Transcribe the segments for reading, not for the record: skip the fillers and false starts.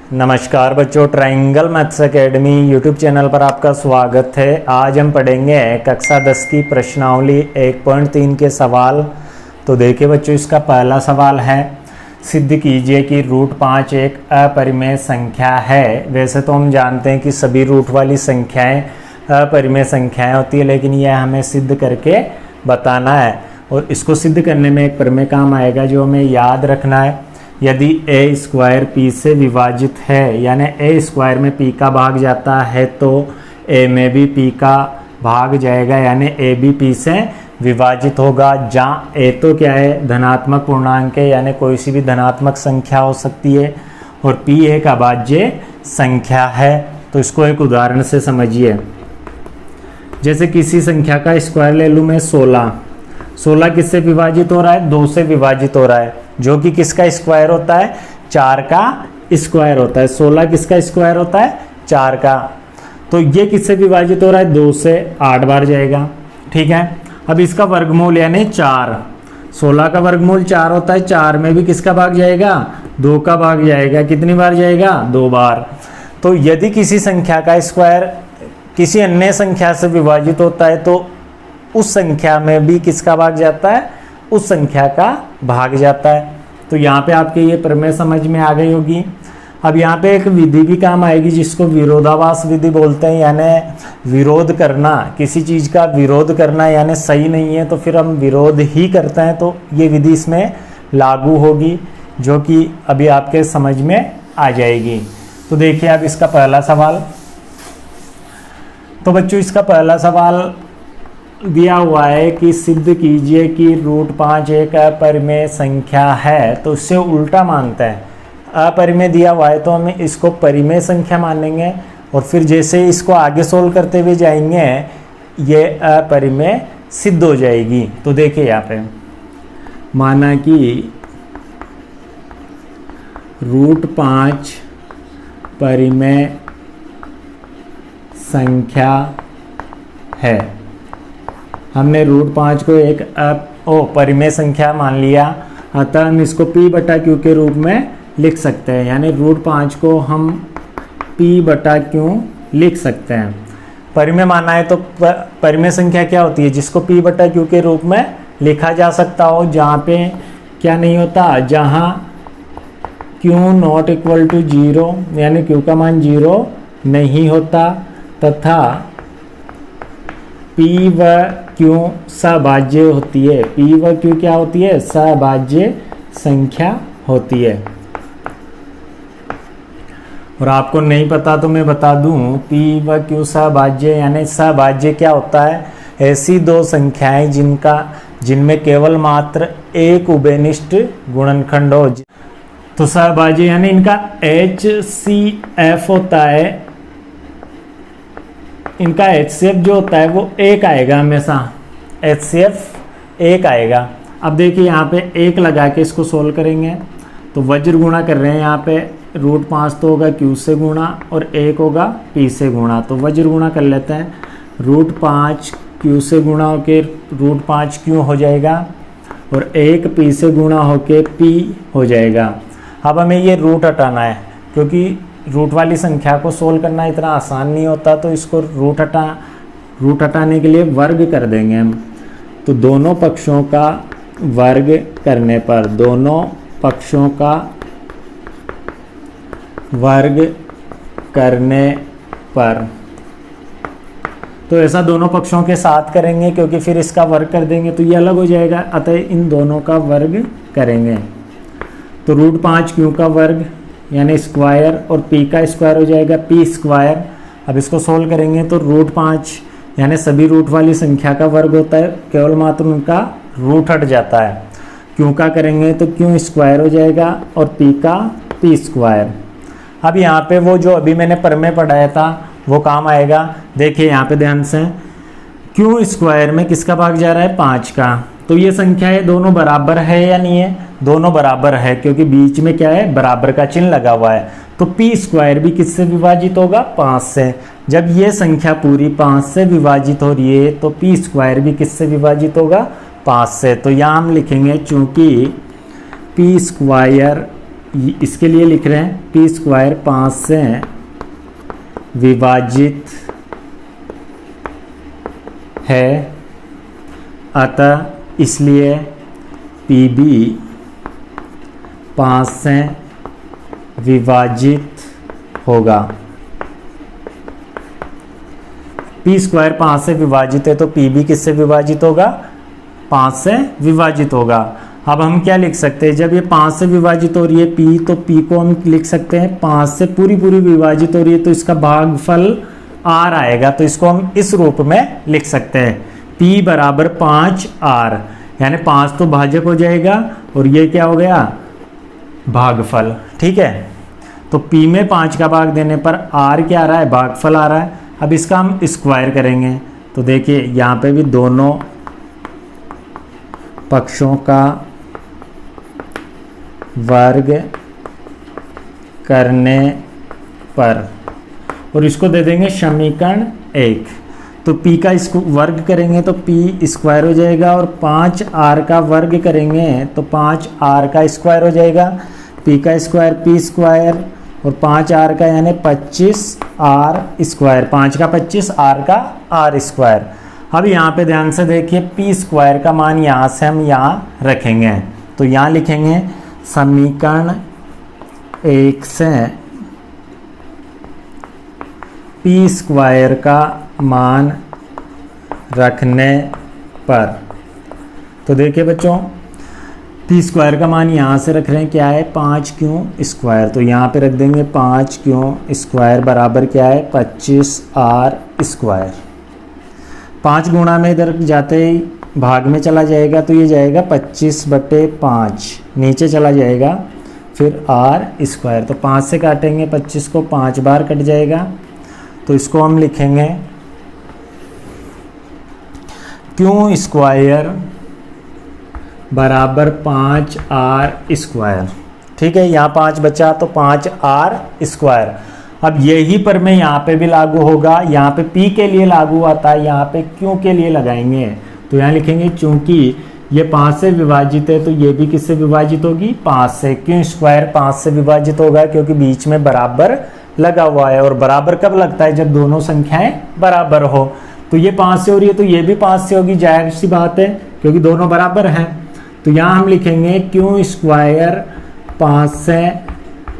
नमस्कार बच्चों, triangle maths academy YouTube channel पर आपका स्वागत है। आज हम पढ़ेंगे कक्षा 10 की प्रश्नावली 1.3 के सवाल। तो देखिए बच्चों, इसका पहला सवाल है, सिद्ध कीजिए कि √5 एक अपरिमेय संख्या है। वैसे तो हम जानते हैं कि सभी रूट वाली संख्याएं अपरिमेय संख्याएं होती है, लेकिन यह हमें सिद्ध करके बताना है और इसको सिद्ध करने में एक प्रमेय काम आएगा जो हमें याद रखना है। यदि a स्क्वायर p से विभाजित है, यानी a स्क्वायर में p का भाग जाता है तो a में भी p का भाग जाएगा, यानी a भी p से विभाजित होगा। जहाँ a तो क्या है, धनात्मक पूर्णांक है, यानी कोई सी भी धनात्मक संख्या हो सकती है, और p एक अभाज्य संख्या है। तो इसको एक उदाहरण से समझिए। जैसे किसी संख्या का स्क्वायर ले लूँ मैं 16 किससे विभाजित हो रहा है, 2 से विभाजित हो रहा है, जो कि किसका स्क्वायर होता है, 4 का स्क्वायर होता है। 16 किसका स्क्वायर होता है, 4 का। तो ये किससे विभाजित हो रहा है, 2 से 8 बार जाएगा। ठीक है, अब इसका वर्गमूल यानी 4, 16 का वर्गमूल 4 होता है, 4 में भी किसका भाग जाएगा, 2 का भाग जाएगा। कितनी बार जाएगा, 2 बार। तो यदि किसी संख्या का स्क्वायर किसी अन्य संख्या से विभाजित होता है तो उस संख्या में भी किसका भाग जाता है, उस संख्या का भाग जाता है। तो यहाँ पे आपके ये प्रमेय समझ में आ गई होगी। अब यहाँ पे एक विधि भी काम आएगी जिसको विरोधाभास विधि बोलते हैं, यानी विरोध करना, किसी चीज़ का विरोध करना, यानी सही नहीं है तो फिर हम विरोध ही करते हैं, तो ये विधि इसमें लागू होगी, जो कि अभी आपके समझ में आ जाएगी। तो देखिए अब इसका पहला सवाल। तो बच्चों, इसका पहला सवाल दिया हुआ है कि सिद्ध कीजिए कि √5 एक अपरिमेय संख्या है। तो इससे उल्टा मानता है, अपरिमेय दिया हुआ है तो हम इसको परिमेय संख्या मानेंगे, और फिर जैसे इसको आगे सोल्व करते हुए जाएंगे ये अपरिमेय सिद्ध हो जाएगी। तो देखिए यहाँ पे माना कि √5 परिमेय संख्या है। हमने √5 को एक परिमेय संख्या मान लिया, अतः हम इसको p/q के रूप में लिख सकते हैं, यानी √5 को हम p/q लिख सकते हैं। परिमेय माना है तो परिमेय संख्या क्या होती है, जिसको p/q के रूप में लिखा जा सकता हो, जहाँ पे क्या नहीं होता, जहाँ q ≠ 0, यानी q का मान 0 नहीं होता, तथा p व q सभाज्य होती है। p व q क्या होती है, सभाज्य संख्या होती है। और आपको नहीं पता तो मैं बता दूं, p व q सभाज्य, यानी सभाज्य क्या होता है, ऐसी दो संख्याएं जिनमें केवल मात्र एक उभयनिष्ठ गुणनखंड हो। तो सभाज्य यानी इनका HCF होता है, इनका HCF जो होता है वो 1 आएगा, हमेशा HCF 1 आएगा। अब देखिए यहाँ पे 1 लगा के इसको सोल्व करेंगे तो वज्र गुणा कर रहे हैं, यहाँ पे √5 तो होगा q से गुणा और 1 होगा p से गुणा। तो वज्र गुणा कर लेते हैं, √5 q से गुणा होके √5 q हो जाएगा और 1 p से गुणा होके p हो जाएगा। अब हमें ये रूट हटाना है, क्योंकि रूट वाली संख्या को सोल्व करना इतना आसान नहीं होता, तो इसको रूट हटाने के लिए वर्ग कर देंगे हम। तो दोनों पक्षों का वर्ग करने पर, दोनों पक्षों का वर्ग करने पर, तो ऐसा दोनों पक्षों के साथ करेंगे, क्योंकि फिर इसका वर्ग कर देंगे तो ये अलग हो जाएगा, अतः इन दोनों का वर्ग करेंगे। तो √5 q का वर्ग यानी स्क्वायर और p का स्क्वायर हो जाएगा p स्क्वायर। अब इसको सोल्व करेंगे तो √5 यानी सभी रूट वाली संख्या का वर्ग होता है, केवल मात्र उनका रूट हट जाता है। q का करेंगे तो q स्क्वायर हो जाएगा और p का p स्क्वायर। अब यहाँ पे वो जो अभी मैंने प्रमेय पढ़ाया था वो काम आएगा। देखिए यहाँ पे ध्यान से, q स्क्वायर में किसका भाग जा रहा है, 5 का। तो ये संख्या है, दोनों बराबर है या नहीं है, दोनों बराबर है, क्योंकि बीच में क्या है, बराबर का चिन्ह लगा हुआ है। तो p स्क्वायर भी किससे विभाजित होगा, 5 से। जब ये संख्या पूरी 5 से विभाजित हो रही है तो p स्क्वायर भी किससे विभाजित होगा, 5 से। तो यहाँ हम लिखेंगे चूंकि p स्क्वायर इसके लिए लिख रहे हैं पी स्क्वायर 5 से विभाजित है, अतः इसलिए पी बी 5 से विभाजित होगा। पी स्क्वायर 5 से विभाजित है तो पी बी किससे विभाजित होगा? 5 से विभाजित होगा। अब हम क्या लिख सकते हैं, जब ये 5 से विभाजित हो रही है पी, तो पी को हम लिख सकते हैं 5 से पूरी विभाजित हो रही है तो इसका भागफल r आएगा, तो इसको हम इस रूप में लिख सकते हैं p बराबर 5r, यानी 5 तो भाजक हो जाएगा और ये क्या हो गया? भागफल। ठीक है, तो p में 5 का भाग देने पर r क्या आ रहा है? भागफल आ रहा है। अब इसका हम स्क्वायर करेंगे तो देखिए यहाँ पे भी दोनों पक्षों का वर्ग करने पर, और इसको दे देंगे समीकरण 1। तो p का इसको वर्ग करेंगे तो p स्क्वायर हो जाएगा, और 5r का वर्ग करेंगे तो 5r का स्क्वायर हो जाएगा। p का स्क्वायर p स्क्वायर और 5r का यानी 25r स्क्वायर, 5 का 25 r का r स्क्वायर। अब यहाँ पे ध्यान से देखिए p स्क्वायर का मान यहाँ से हम यहाँ रखेंगे, तो यहाँ लिखेंगे समीकरण 1 से p स्क्वायर का मान रखने पर, तो देखिए बच्चों पी स्क्वायर का मान यहाँ से रख रहे हैं, क्या है? 5q स्क्वायर, तो यहाँ पे रख देंगे 5q स्क्वायर बराबर क्या है? 25r square. 5 गुणा में इधर जाते ही भाग में चला जाएगा तो ये जाएगा 25/5, नीचे चला जाएगा फिर r स्क्वायर, तो 5 से काटेंगे 25 को 5 बार कट जाएगा, तो इसको हम लिखेंगे q स्क्वायर बराबर 5r स्क्वायर। ठीक है, यहाँ 5 बचा तो 5r स्क्वायर। अब यही पर में यहाँ पे भी लागू होगा, यहाँ पे p के लिए लागू आता है, यहाँ पे q के लिए लगाएंगे, तो यहाँ लिखेंगे चूंकि ये 5 से विभाजित है तो ये भी किससे विभाजित होगी? 5 से। q स्क्वायर 5 से विभाजित होगा क्योंकि बीच में बराबर लगा हुआ है, और बराबर कब लगता है? जब दोनों संख्याएं बराबर हो। तो ये 5 से हो रही है तो ये भी 5 से होगी, जाहिर सी बात है क्योंकि दोनों बराबर हैं। तो यहाँ हम लिखेंगे q स्क्वायर 5 से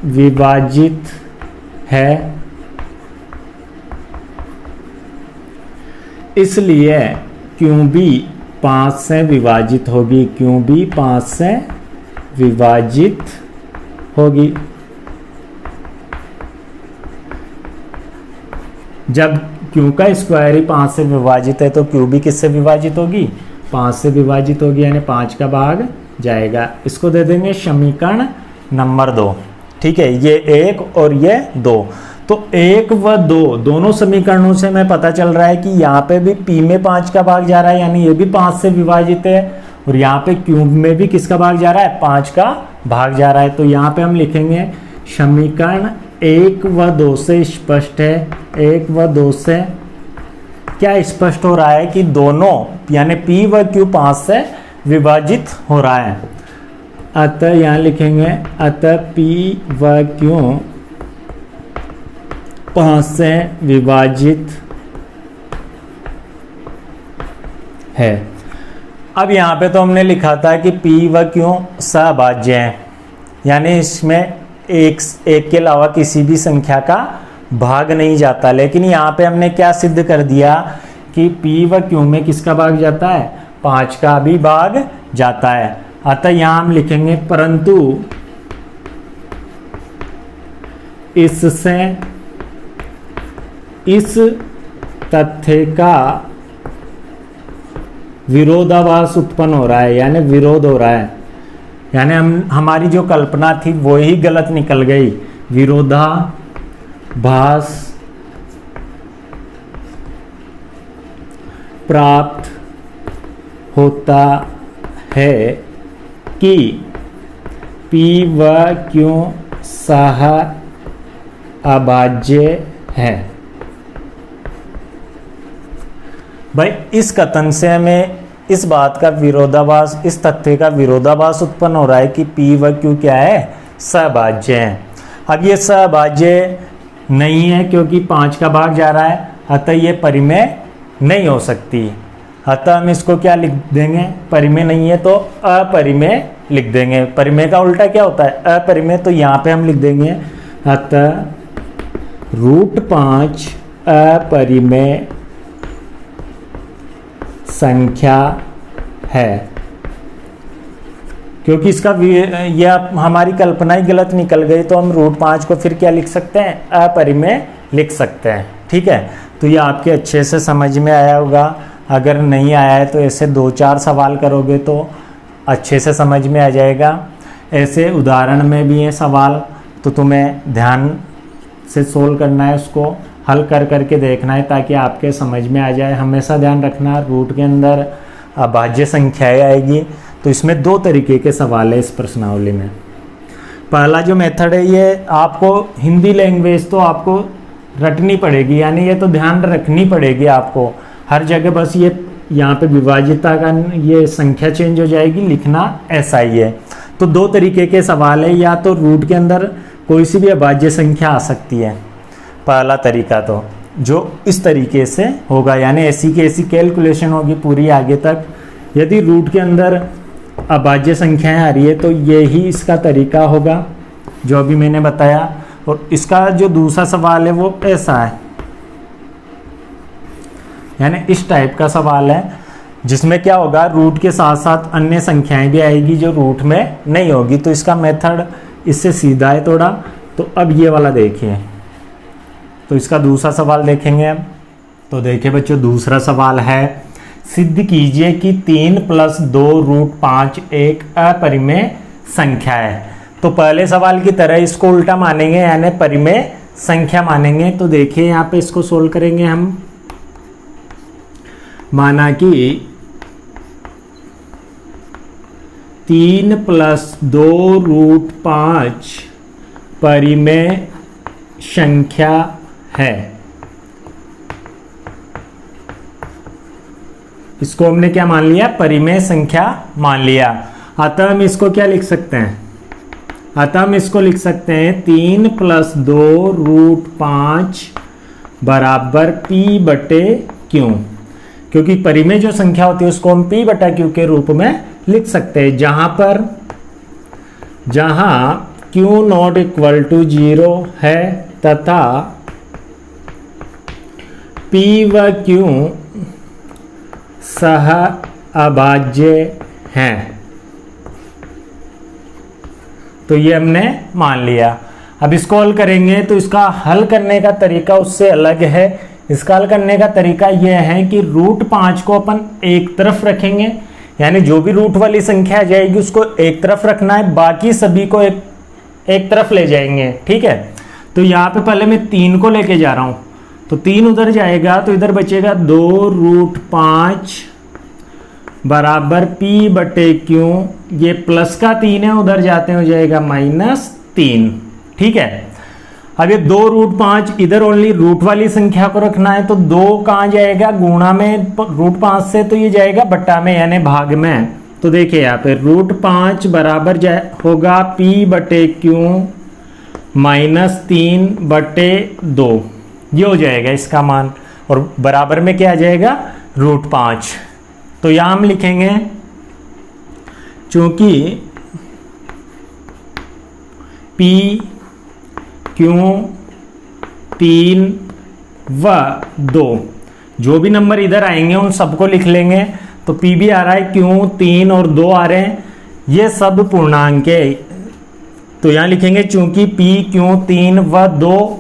विभाजित है, इसलिए q भी 5 से विभाजित होगी, q भी 5 से विभाजित होगी। जब q का स्क्वायर ही 5 से विभाजित है तो q भी किससे विभाजित होगी? 5 से विभाजित होगी, यानी 5 का भाग जाएगा। इसको दे देंगे समीकरण नंबर 2। ठीक है, ये 1 और ये 2, तो 1 व 2 दोनों समीकरणों से हमें पता चल रहा है कि यहाँ पे भी p में 5 का भाग जा रहा है, यानी ये भी 5 से विभाजित है, और यहाँ पे q में भी किसका भाग जा रहा है? 5 का भाग जा रहा है। तो यहाँ पे हम लिखेंगे समीकरण 1 व 2 से स्पष्ट है, 1 व 2 से क्या स्पष्ट हो रहा है कि दोनों यानी p व q 5 से विभाजित हो रहा है। अतः यहाँ लिखेंगे अतः p व q 5 से विभाजित है। अब यहाँ पे तो हमने लिखा था कि p व q सहभाज्य हैं, यानी इसमें एक के अलावा किसी भी संख्या का भाग नहीं जाता, लेकिन यहाँ पे हमने क्या सिद्ध कर दिया कि p व q में किसका भाग जाता है? 5 का भी भाग जाता है। अतः यहाँ हम लिखेंगे परंतु इससे इस तथ्य का विरोधाभास उत्पन्न हो रहा है, यानी विरोध हो रहा है, यानी हमारी जो कल्पना थी वो ही गलत निकल गई। विरोधाभास प्राप्त होता है कि p व q सहअभाज्य है। भाई इस कथन से हमें इस बात का विरोधाभास, इस तथ्य का विरोधाभास उत्पन्न हो रहा है कि p व q क्या है? सभाज्य हैं। अब ये सभाज्य नहीं है क्योंकि 5 का भाग जा रहा है, अतः ये परिमेय नहीं हो सकती। अतः हम इसको क्या लिख देंगे, परिमेय नहीं है तो अपरिमेय लिख देंगे। परिमेय का उल्टा क्या होता है, अपरिमेय। तो यहाँ पे हम लिख देंगे अतः √5 अपरिमेय संख्या है। क्योंकि इसका यह हमारी कल्पना ही गलत निकल गई, तो हम √5 को फिर क्या लिख सकते हैं, अपरिमेय लिख सकते हैं। ठीक है, तो ये आपके अच्छे से समझ में आया होगा। अगर नहीं आया है तो ऐसे 2-4 सवाल करोगे तो अच्छे से समझ में आ जाएगा। ऐसे उदाहरण में भी है सवाल, तो तुम्हें ध्यान से सोल्व करना है, उसको हल कर करके देखना है ताकि आपके समझ में आ जाए। हमेशा ध्यान रखना रूट के अंदर अभाज्य संख्याएं आएगी। तो इसमें 2 तरीके के सवाल है इस प्रश्नावली में। पहला जो मेथड है ये आपको हिंदी लैंग्वेज तो आपको रटनी पड़ेगी, यानी ये तो ध्यान रखनी पड़ेगी आपको हर जगह। बस ये यहाँ पे विभाज्यता का ये संख्या चेंज हो जाएगी, लिखना ऐसा ही है। तो 2 तरीके के सवाल है, या तो रूट के अंदर कोई सी भी अभाज्य संख्या आ सकती है, पहला तरीका तो जो इस तरीके से होगा, यानी ऐसी की ऐसी कैलकुलेशन होगी पूरी आगे तक। यदि रूट के अंदर अभाज्य संख्याएं आ रही है तो ये ही इसका तरीका होगा जो अभी मैंने बताया। और इसका जो दूसरा सवाल है वो ऐसा है, यानी इस टाइप का सवाल है जिसमें क्या होगा, रूट के साथ साथ अन्य संख्याएं भी आएगी जो रूट में नहीं होगी। तो इसका मेथड इससे सीधा है थोड़ा। तो अब ये वाला देखिए, तो इसका दूसरा सवाल देखेंगे हम। तो देखिए बच्चों, दूसरा सवाल है, सिद्ध कीजिए कि 3 + 2 √5 एक अपरिमेय संख्या है। तो पहले सवाल की तरह इसको उल्टा मानेंगे, यानी परिमेय संख्या मानेंगे। तो देखिए यहाँ पे इसको सोल्व करेंगे हम। माना कि 3 + 2 √5 परिमेय संख्या है। इसको हमने क्या मान लिया, परिमेय संख्या मान लिया। अतः हम इसको क्या लिख सकते हैं, अतः हम इसको लिख सकते हैं 3 + 2 √5 बराबर p/q। क्योंकि परिमेय जो संख्या होती है उसको हम p/q के रूप में लिख सकते हैं, जहां q ≠ 0 है तथा p व q सह अभाज्य हैं। तो ये हमने मान लिया। अब इसको हल करेंगे तो इसका हल करने का तरीका उससे अलग है। इसका हल करने का तरीका यह है कि √5 को अपन एक तरफ रखेंगे, यानी जो भी रूट वाली संख्या आ जाएगी उसको एक तरफ रखना है, बाकी सभी को एक तरफ ले जाएंगे। ठीक है, तो यहाँ पे पहले मैं 3 को लेके जा रहा हूँ, तो 3 उधर जाएगा तो इधर बचेगा 2 √5 बराबर p/q। ये प्लस का 3 है, उधर जाते हो जाएगा -3। ठीक है, अब ये 2 √5 इधर ओनली रूट वाली संख्या को रखना है, तो 2 कहाँ जाएगा, गुणा में √5 से, तो ये जाएगा बट्टा में यानी भाग में। तो देखिए यहाँ पे √5 बराबर होगा p/q -3/2। ये हो जाएगा इसका मान, और बराबर में क्या आ जाएगा, √5। तो यहां हम लिखेंगे चूंकि p q 3 व 2 जो भी नंबर इधर आएंगे उन सबको लिख लेंगे। तो p भी आ रहा है, q 3 और 2 आ रहे हैं, ये सब पूर्णांक है। तो यहां लिखेंगे चूंकि p q 3 व 2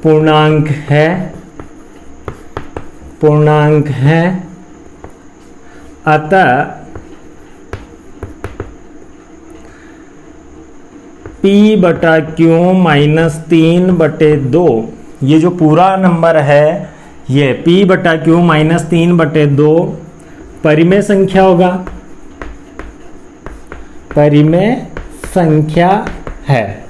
पूर्णांक है अतः p/q -3/2, ये जो पूरा नंबर है ये p/q -3/2 परिमेय संख्या होगा, परिमेय संख्या है।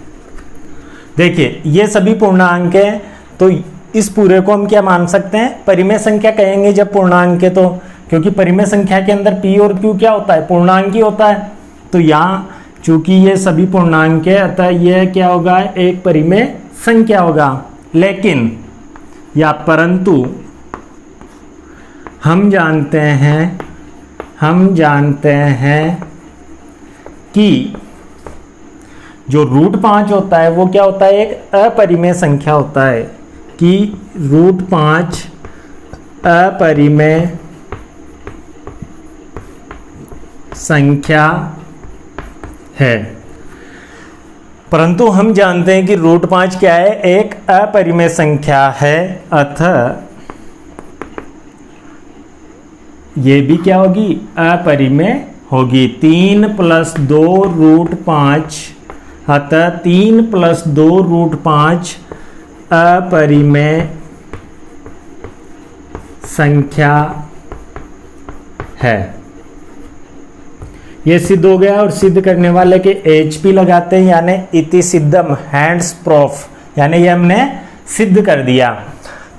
देखिए ये सभी पूर्णांक है, तो इस पूरे को हम क्या मान सकते हैं, परिमेय संख्या कहेंगे जब पूर्णांक है तो, क्योंकि परिमेय संख्या के अंदर p और q क्या होता है, पूर्णांक ही होता है। तो यहाँ चूंकि ये सभी पूर्णांक है अतः यह क्या होगा, एक परिमेय संख्या होगा। लेकिन या परंतु हम जानते हैं कि जो √5 होता है वो क्या होता है, एक अपरिमेय संख्या होता है, कि √5 अपरिमेय संख्या है। परंतु हम जानते हैं कि √5 क्या है, एक अपरिमेय संख्या है, अतः ये भी क्या होगी, अपरिमेय होगी। 3 + 2 √5, अतः 3 + 2 √5 अपरिमेय संख्या है। ये सिद्ध हो गया। और सिद्ध करने वाले के HP लगाते हैं, यानी इति सिद्धम, हैंड्स प्रूफ, यानी ये हमने सिद्ध कर दिया।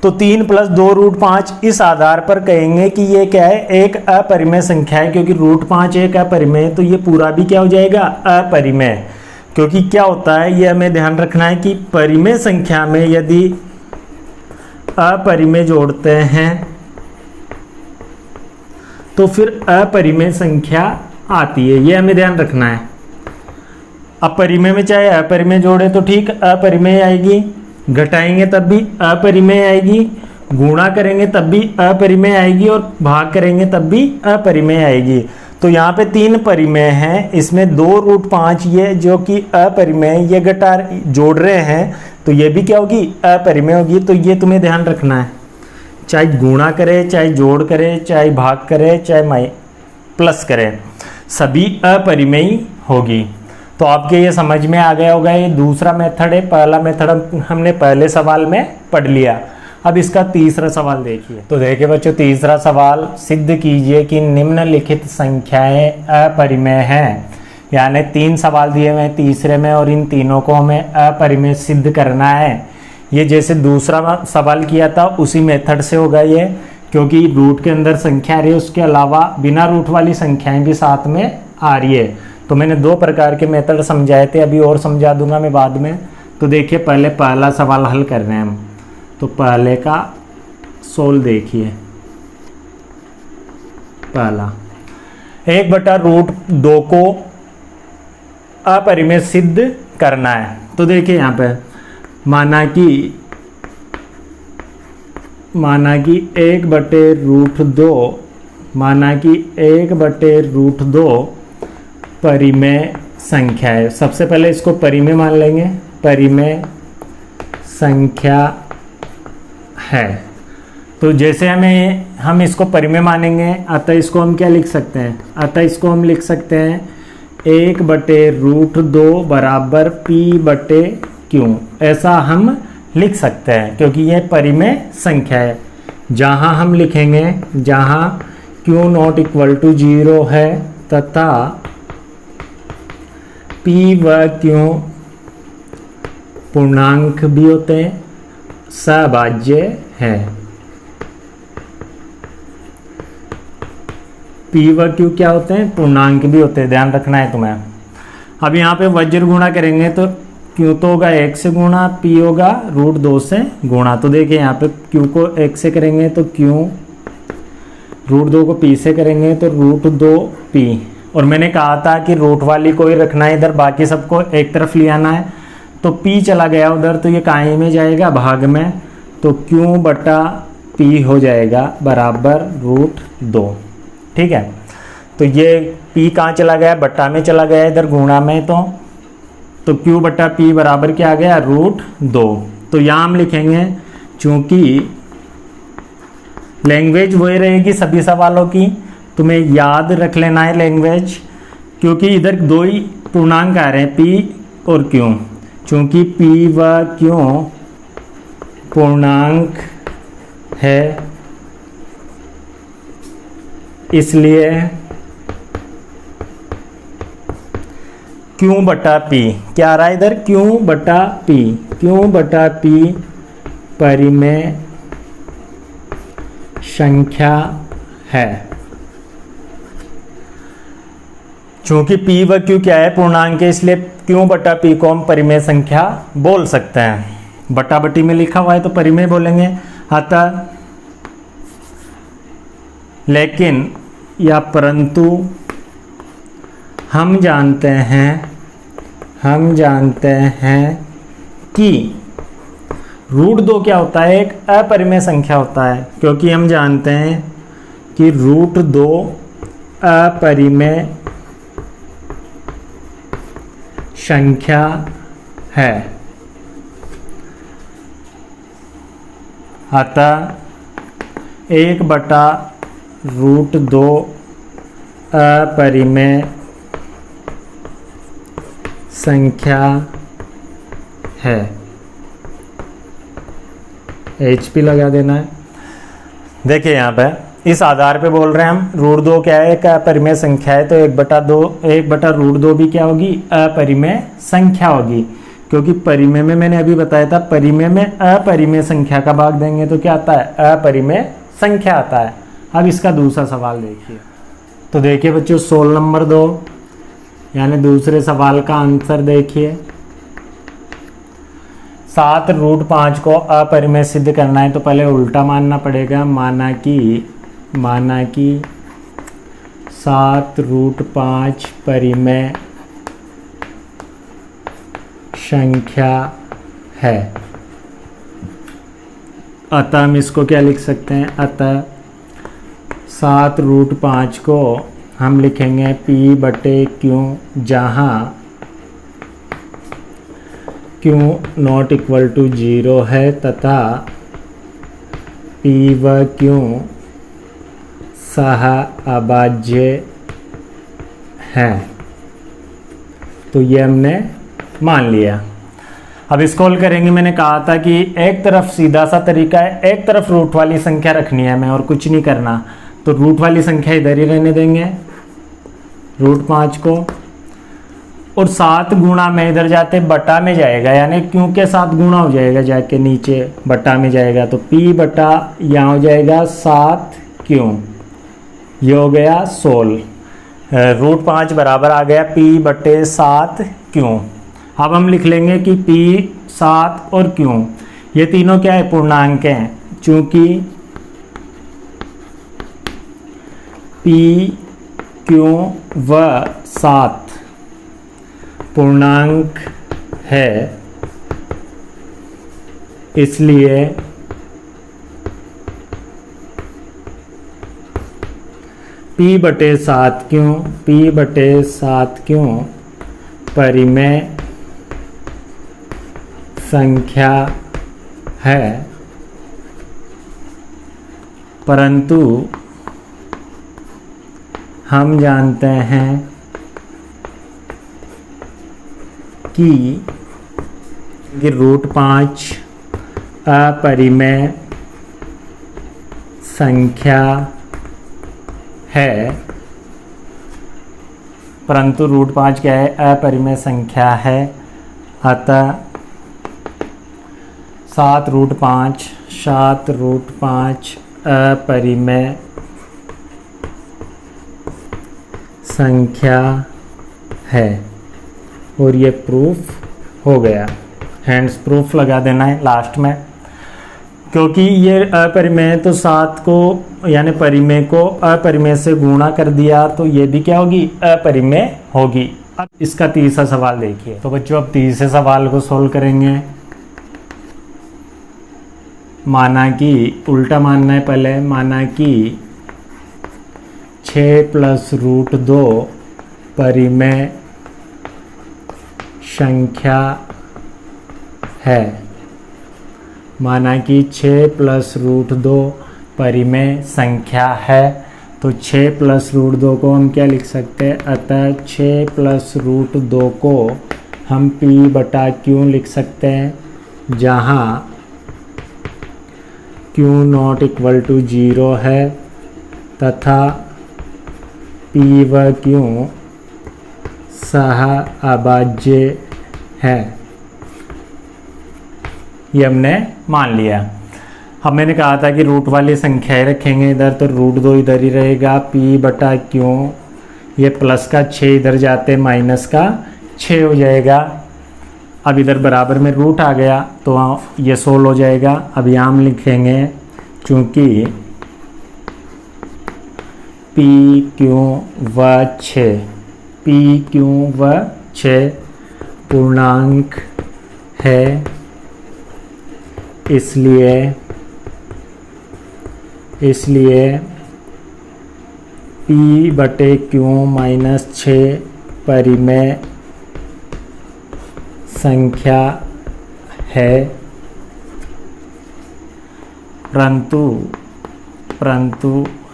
तो 3 + 2 √5 इस आधार पर कहेंगे कि ये क्या है, एक अपरिमेय संख्या है, क्योंकि √5 एक अपरिमेय, तो ये पूरा भी क्या हो जाएगा, अपरिमेय। क्योंकि क्या होता है, ये हमें ध्यान रखना है कि परिमेय संख्या में यदि अपरिमेय जोड़ते हैं तो फिर अपरिमेय संख्या आती है, ये हमें ध्यान रखना है। अपरिमेय में चाहे अपरिमेय जोड़े तो ठीक अपरिमेय आएगी, घटाएंगे तब भी अपरिमेय आएगी, गुणा करेंगे तब भी अपरिमेय आएगी, और भाग करेंगे तब भी अपरिमेय आएगी। तो यहाँ पे 3 परिमेय हैं, इसमें 2 √5 ये जो कि अपरिमेय, ये घटा जोड़ रहे हैं तो ये भी क्या होगी, अपरिमेय होगी। तो ये तुम्हें ध्यान रखना है, चाहे गुणा करे, चाहे जोड़ करे, चाहे भाग करे, चाहे प्लस करे, सभी अपरिमेय होगी। तो आपके ये समझ में आ गया होगा। ये दूसरा मेथड है, पहला मेथड हमने पहले सवाल में पढ़ लिया। अब इसका तीसरा सवाल देखिए। तो देखिए बच्चों, तीसरा सवाल, सिद्ध कीजिए कि निम्नलिखित संख्याएं अपरिमेय हैं। यानी 3 सवाल दिए हुए हैं तीसरे में, और इन तीनों को हमें अपरिमेय सिद्ध करना है। ये जैसे दूसरा सवाल किया था उसी मेथड से होगा ये, क्योंकि रूट के अंदर संख्या आ रही है, उसके अलावा बिना रूट वाली संख्याएं भी साथ में आ रही है। तो मैंने 2 प्रकार के मेथड समझाए थे, अभी और समझा दूंगा मैं बाद में। तो देखिए पहले पहला सवाल हल कर रहे हैं हम। तो पहले का सोल देखिए, पहला 1/√2 को अपरिमेय सिद्ध करना है। तो देखिए यहाँ पे माना कि 1/√2 परिमेय संख्या है। सबसे पहले इसको परिमेय मान लेंगे, परिमेय संख्या है। तो जैसे हम इसको परिमेय मानेंगे, अतः इसको हम क्या लिख सकते हैं, अतः इसको हम लिख सकते हैं 1/√2 बराबर P/Q, ऐसा हम लिख सकते हैं, क्योंकि यह परिमेय संख्या है। जहां हम लिखेंगे, जहां Q ≠ 0 है तथा P व Q पूर्णांक भी होते हैं, सभाज्य है। P व Q क्या होते हैं, पूर्णांक भी होते हैं, ध्यान रखना है तुम्हें। अब यहाँ पे वज्र गुणा करेंगे तो Q तो होगा 1 से गुणा, P होगा √2 से गुणा। तो देखिए यहाँ पे Q को 1 से करेंगे तो Q, √2 को P से करेंगे तो √2P। और मैंने कहा था कि रूट वाली कोई रखना है इधर, बाकी सबको एक तरफ ले आना है। तो P चला गया उधर, तो ये काहे में जाएगा, भाग में। तो Q/P हो जाएगा बराबर √2। ठीक है, तो ये P कहाँ चला गया, बट्टा में चला गया इधर, गुणा में। तो Q/P बराबर क्या आ गया, √2। तो यहाँ हम लिखेंगे, चूंकि लैंग्वेज वही रहेगी सभी सवालों की, तुम्हें याद रख लेना है लैंग्वेज, क्योंकि इधर 2 ही पूर्णांक आ रहे हैं, P और Q। चूंकि P व Q पूर्णांक है, इसलिए Q/P क्या आ रहा है इधर, Q/P परिमेय संख्या है। चूंकि p व q क्या है, पूर्णांक है, इसलिए q बटा p को हम परिमेय संख्या बोल सकते हैं। बटा बटी में लिखा हुआ है तो परिमेय बोलेंगे। अतः लेकिन या परंतु हम जानते हैं कि √2 क्या होता है, एक अपरिमेय संख्या होता है, क्योंकि हम जानते हैं कि √2 अपरिमेय संख्या है। अतः 1/√2 अपरिमेय संख्या है। HP लगा देना है। देखिए यहाँ पे इस आधार पे बोल रहे हैं हम, √2 क्या है, एक अपरिमेय संख्या है, तो 1/√2 भी क्या होगी, अपरिमेय संख्या होगी। क्योंकि परिमेय में मैंने अभी बताया था, परिमेय में अपरिमेय संख्या का भाग देंगे तो क्या आता है, अपरिमेय संख्या आता है। अब इसका दूसरा सवाल देखिए। तो देखिए बच्चों 16 नंबर 2 यानी दूसरे सवाल का आंसर देखिए। 7√5 को अपरिमेय सिद्ध करना है तो पहले उल्टा मानना पड़ेगा। माना कि 7√5 परिमेय संख्या है। अतः हम इसको क्या लिख सकते हैं, अतः 7√5 को हम लिखेंगे p/q, जहाँ q ≠ 0 है तथा p व q सह अभाज्य हैं। तो ये हमने मान लिया। अब इसको हल करेंगे। मैंने कहा था कि एक तरफ सीधा सा तरीका है, एक तरफ रूट वाली संख्या रखनी है हमें और कुछ नहीं करना। तो रूट वाली संख्या इधर ही रहने देंगे, √5 को, और 7 गुणा में इधर जाते बटा में जाएगा, यानी क्यों के साथ गुणा हो जाएगा, जाके नीचे बटा में जाएगा। तो p बटा यहाँ हो जाएगा 7q, ये हो गया 16। √5 बराबर आ गया p/7q। अब हम लिख लेंगे कि p 7 और q ये तीनों क्या है, पूर्णांक हैं। चूंकि p q व 7 पूर्णांक है, इसलिए p/7q परिमेय संख्या है। परंतु हम जानते हैं कि √5 अपरिमेय संख्या है, परंतु √5 क्या है, अपरिमेय संख्या है। अतः 7√5 अपरिमेय संख्या है, और ये प्रूफ हो गया। हैंड्स प्रूफ लगा देना है लास्ट में, क्योंकि ये अपरिमेय तो 7 को यानी परिमेय को अपरिमेय से गुणा कर दिया, तो ये भी क्या होगी, अपरिमेय होगी। अब इसका तीसरा सवाल देखिए। तो बच्चों अब तीसरे सवाल को सोल्व करेंगे। माना कि उल्टा मानना है पहले। माना कि 6 + √2 परिमेय संख्या है। माना कि 6 + √2 परिमेय संख्या है, तो 6 + √2 को हम क्या लिख सकते हैं, अतः 6 + √2 को हम p/q लिख सकते हैं, जहाँ q ≠ 0 है तथा p व q सह अभाज्य है। ये हमने मान लिया। अब मैंने कहा था कि रूट वाली संख्याएं रखेंगे इधर, तो √2 इधर ही रहेगा, p/q ये प्लस का 6 इधर जाते माइनस का 6 हो जाएगा। अब इधर बराबर में रूट आ गया तो ये 16 हो जाएगा। अब यहाँ हम लिखेंगे चूँकि P Q व 6 P Q व 6 पूर्णांक है, इसलिए P बटे Q माइनस 6 परिमेय संख्या है, परंतु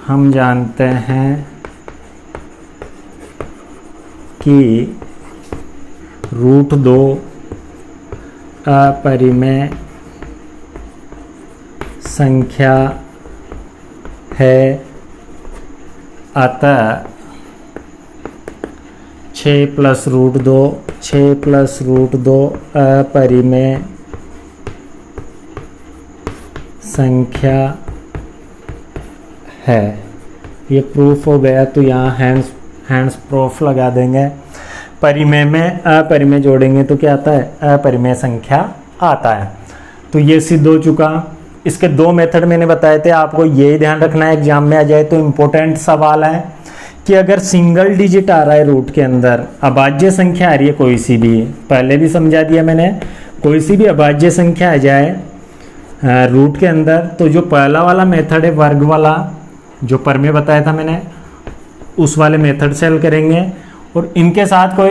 हम जानते हैं कि √2 अपरिमेय संख्या है, अतः 6 प्लस √2 अपरिमेय संख्या है। ये प्रूफ हो गया तो यहाँ हैंड्स प्रूफ लगा देंगे। परिमेय में अपरिमेय जोड़ेंगे तो क्या आता है? अपरिमेय संख्या आता है। तो ये सिद्ध हो चुका। इसके 2 मेथड मैंने बताए थे, आपको ये ध्यान रखना है एग्जाम में आ जाए तो इम्पोर्टेंट सवाल है कि अगर सिंगल डिजिट आ रहा है रूट के अंदर, अभाज्य संख्या आ रही है कोई सी भी, पहले भी समझा दिया मैंने, कोई सी भी अभाज्य संख्या आ जाए रूट के अंदर, तो जो पहला वाला मेथड है वर्ग वाला जो परमेय बताया था मैंने, उस वाले मेथड से हल करेंगे। और इनके साथ कोई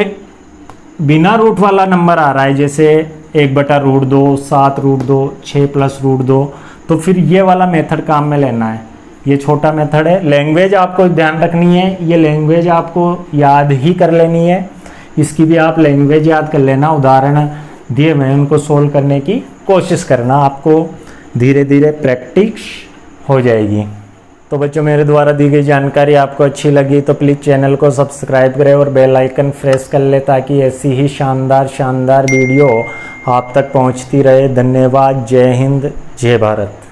बिना रूट वाला नंबर आ रहा है जैसे 1/√2, 7√2, 6 प्लस √2, तो फिर ये वाला मेथड काम में लेना है। ये छोटा मेथड है। लैंग्वेज आपको ध्यान रखनी है, ये लैंग्वेज आपको याद ही कर लेनी है। इसकी भी आप लैंग्वेज याद कर लेना, उदाहरण दिए हुए उनको सोल्व करने की कोशिश करना, आपको धीरे धीरे प्रैक्टिस हो जाएगी। तो बच्चों, मेरे द्वारा दी गई जानकारी आपको अच्छी लगी तो प्लीज़ चैनल को सब्सक्राइब करें और बेल आइकन प्रेस कर ले ताकि ऐसी ही शानदार वीडियो आप तक पहुंचती रहे। धन्यवाद। जय हिंद, जय भारत।